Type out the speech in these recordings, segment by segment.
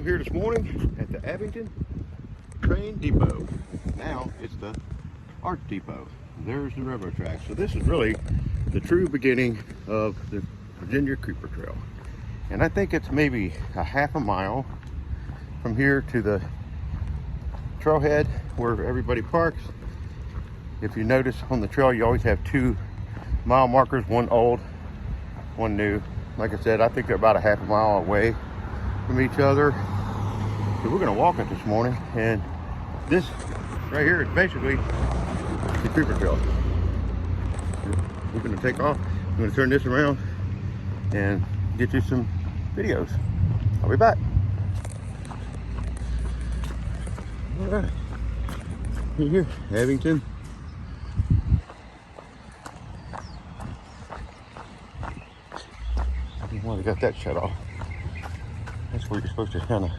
here this morning at the Abington train depot. Now it's the Art Depot. There's the railroad tracks. So this is really the true beginning of the Virginia Creeper Trail. And I think it's maybe a half a mile from here to the trailhead where everybody parks. If you notice on the trail, you always have 2 mile markers, one old, one new. Like I said, I think they're about a half a mile away from each other. So we're gonna walk it this morning, and this right here is basically the Creeper Trail. We're gonna take off. I'm gonna turn this around and get you some videos. I'll be back. All right, here, Abington. Well, they got that shut off. That's where you're supposed to kind of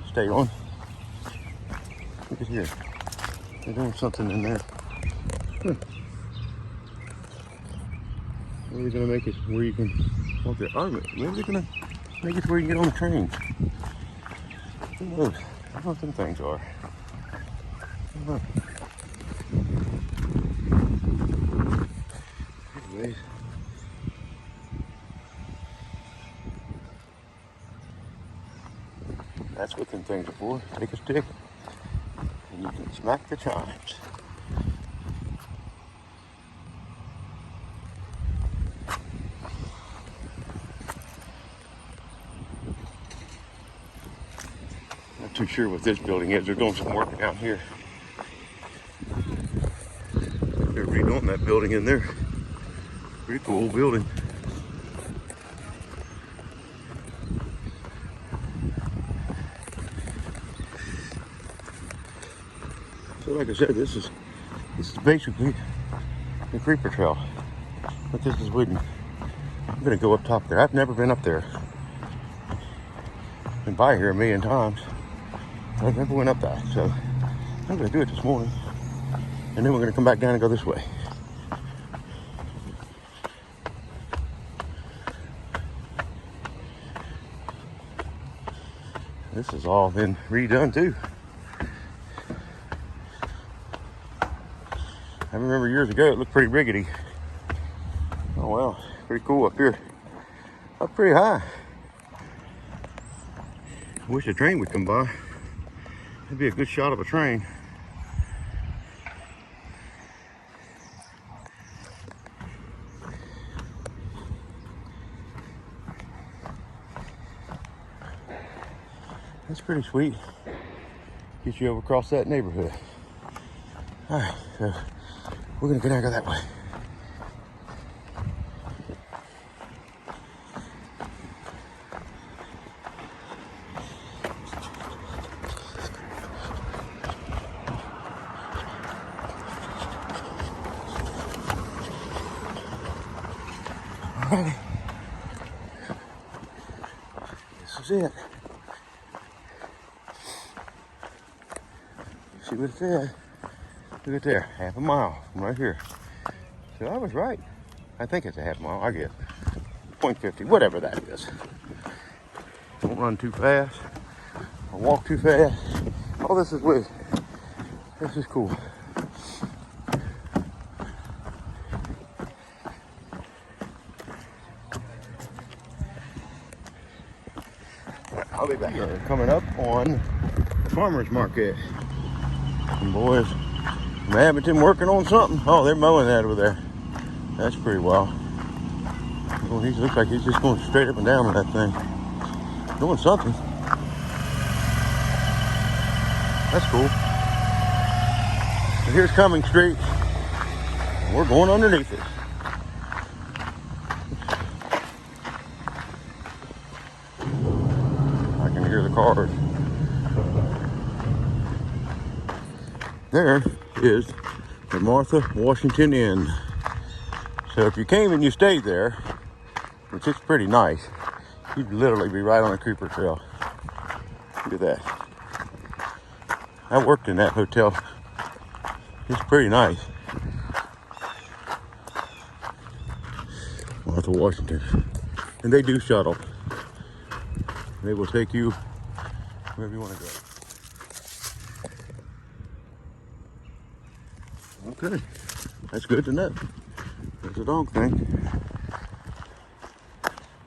stay on. Look at here. They're doing something in there. Maybe they're gonna make it where you can walk there. Oh, maybe they're gonna make it where you can get on the train. Who knows? I don't know what them things are. I don't know. Anyways. That's what them things are for. Take a stick and you can smack the chimes. Not too sure what this building is. They're doing some work down here. They're redoing that building in there. Pretty cool building. So like I said, this is basically the Creeper Trail, but this is wooden. I'm gonna go up top there. I've never been up there. Been by here a million times. I've never went up that, so I'm gonna do it this morning, and then we're gonna come back down and go this way. This has all been redone too. I remember years ago it looked pretty rickety. Oh well, pretty cool up here. Up pretty high. I wish a train would come by. That'd be a good shot of a train. That's pretty sweet. Get you over across that neighborhood. All right, so we're gonna get out and go that way. All right. This is it. See what it says. Look at there, half a mile from right here. So I was right. I think it's a half mile, I guess. 0.50, whatever that is. Don't run too fast or walk too fast. All this is with. This is cool. I'll be back. We're coming up on the farmer's market. And boys from Abington working on something. Oh, they're mowing that over there. That's pretty wild. Well, he looks like he's just going straight up and down with that thing. Doing something. That's cool. And here's Coming Street. We're going underneath it. I can hear the cars. There is the Martha Washington Inn. So if you came and you stayed there, which is pretty nice, you'd literally be right on the Creeper Trail. Look at that. I worked in that hotel. It's pretty nice. Martha Washington. And they do shuttle. They will take you wherever you want to go. Okay, that's good to know. There's the dog thing.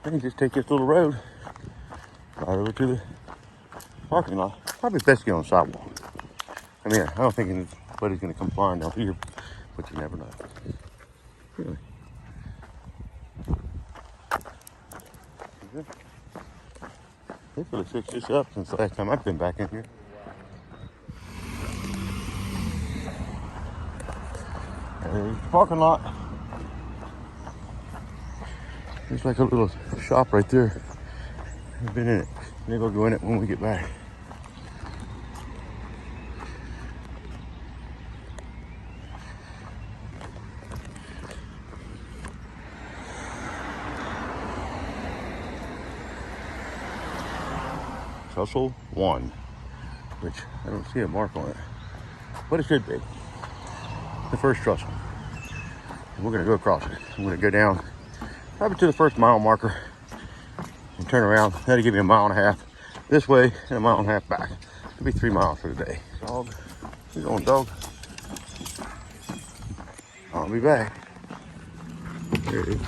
I can just take this little road right over to the parking lot. Probably best to get on the sidewalk. I mean, I don't think anybody's going to come flying down here, but you never know. Really. They really fixed this up since the last time I've been back in here. There's the parking lot. There's like a little shop right there. I've been in it. Maybe I'll go in it when we get back. Tussle 1, which I don't see a mark on it, but it should be the first trestle. And we're going to go across it. I'm going to go down probably to the first mile marker and turn around. That'll give me a mile and a half this way and a mile and a half back. It'll be 3 miles for the day. Dog, you going, dog? I'll be back. There it is.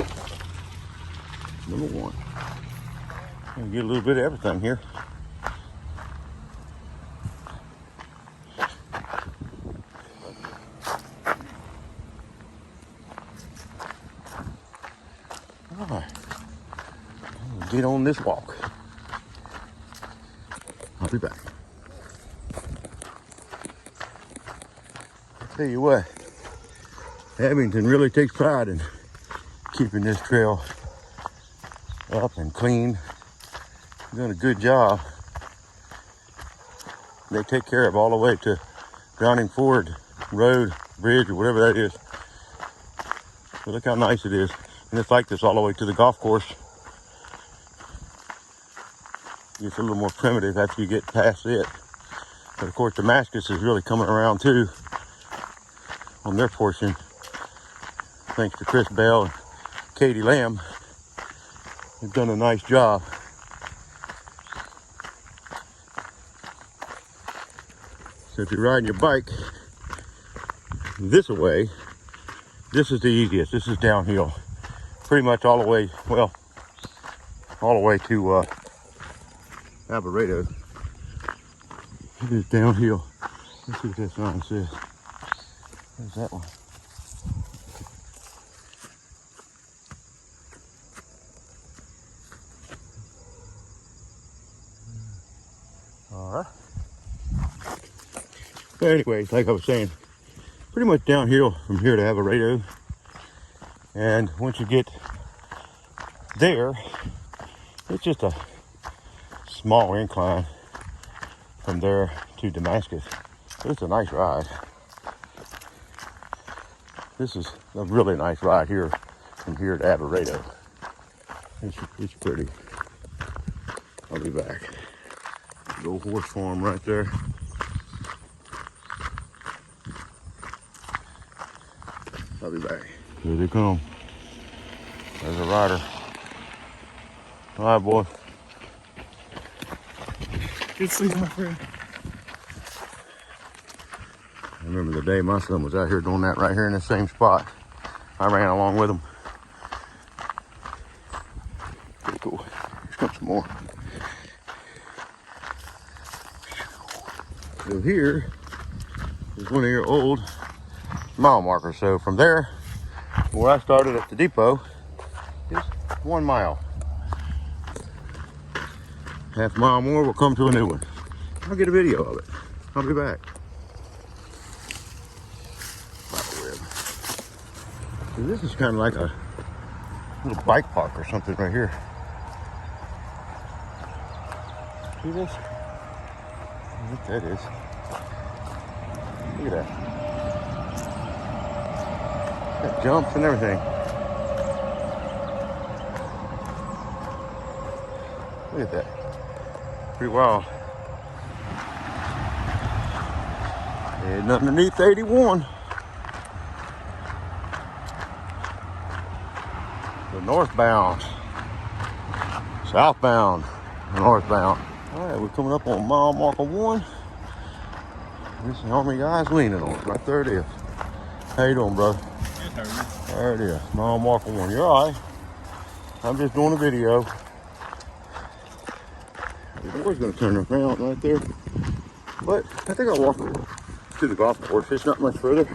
Number 1. I'll get a little bit of everything here. Get on this walk. I'll be back. I'll tell you what, Abington really takes pride in keeping this trail up and clean. They're doing a good job. They take care of all the way to Browning Ford Road, Bridge, or whatever that is. So look how nice it is. And it's like this all the way to the golf course. It's a little more primitive after you get past it. But of course, Damascus is really coming around too on their portion. Thanks to Chris Bell and Katie Lamb. They've done a nice job. So if you're riding your bike this way, this is the easiest. This is downhill. Pretty much all the way, well, all the way to Alvarado. It is downhill. Let's see what that sign says. There's that one. All right. But anyways, like I was saying, pretty much downhill from here to Alvarado. And once you get there, it's just a small incline from there to Damascus. But it's a nice ride. This is a really nice ride here from here to Abington. It's pretty. I'll be back. The old horse farm right there. I'll be back. Here they come. There's a rider. All right, boy. Good sleep, my friend. I remember the day my son was out here doing that right here in the same spot. I ran along with him. Pretty cool. Here's got some more. So here is one of your old mile markers. So from there, where I started at the depot, is 1 mile. Half a mile more, we'll come to a new one. I'll get a video of it. I'll be back. So this is kind of like a little bike park or something right here. See this? What that is. Look at that. Got jumps and everything. Look at that. Pretty wild. Heading underneath 81. The northbound, southbound, northbound. All right, we're coming up on mile marker 1. This is the Army guy's leaning on it. Right there it is. How you doing, brother? Good, how are you? There it is, mile marker 1. You're all right. I'm just doing a video. The boy's gonna turn around right there. But I think I'll walk to the golf course. It's not much further.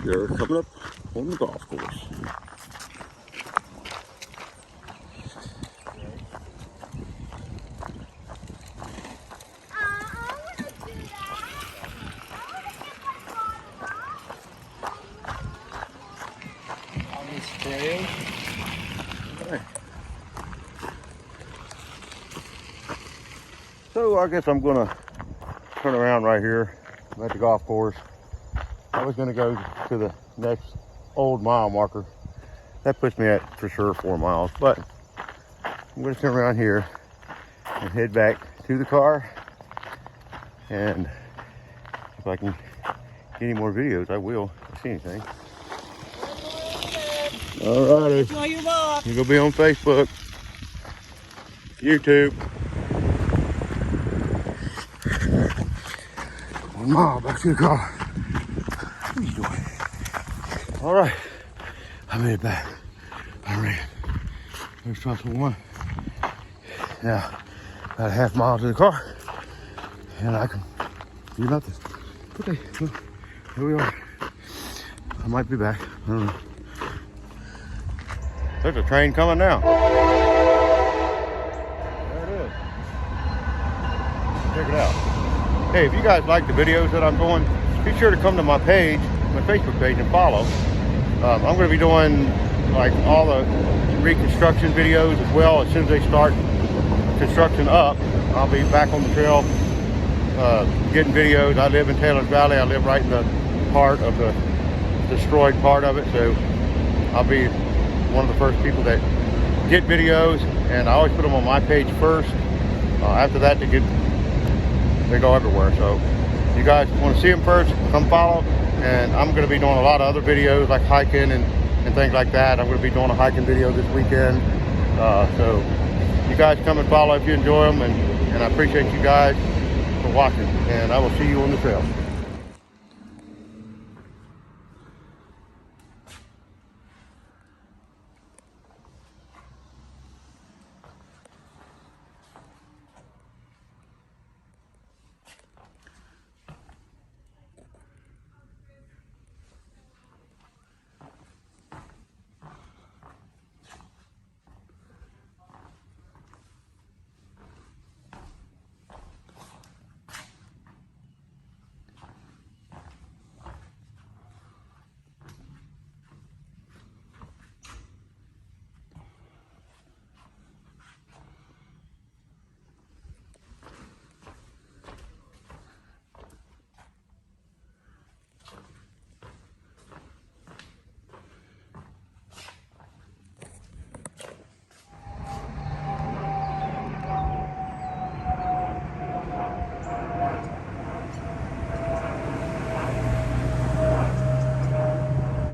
They're coming up on the golf course. Spray. Okay. So I guess I'm gonna turn around right here at the golf course. I was gonna go to the next old mile marker. That puts me at for sure 4 miles, but I'm gonna turn around here and head back to the car. And if I can get any more videos, I will. If I see anything. Alrighty. You're gonna be on Facebook, YouTube. 1 mile back to the car. What are you doing? Alright. I made it back. I ran. There's Trussell 1. Now, about a half mile to the car. And I can do nothing. Okay, well, here we are. I might be back. I don't know. There's a train coming now. There it is. Check it out. Hey, if you guys like the videos that I'm doing, be sure to come to my page, my Facebook page, and follow. I'm going to be doing like all the reconstruction videos as well. As soon as they start construction up, I'll be back on the trail getting videos. I live in Taylor's Valley. I live right in the heart of the destroyed part of it, so I'll be one of the first people that get videos, and I always put them on my page first. After that, they go everywhere. So if you guys want to see them first, come follow. And I'm going to be doing a lot of other videos like hiking and things like that. I'm going to be doing a hiking video this weekend. So you guys come and follow if you enjoy them, and I appreciate you guys for watching, and I will see you on the trail.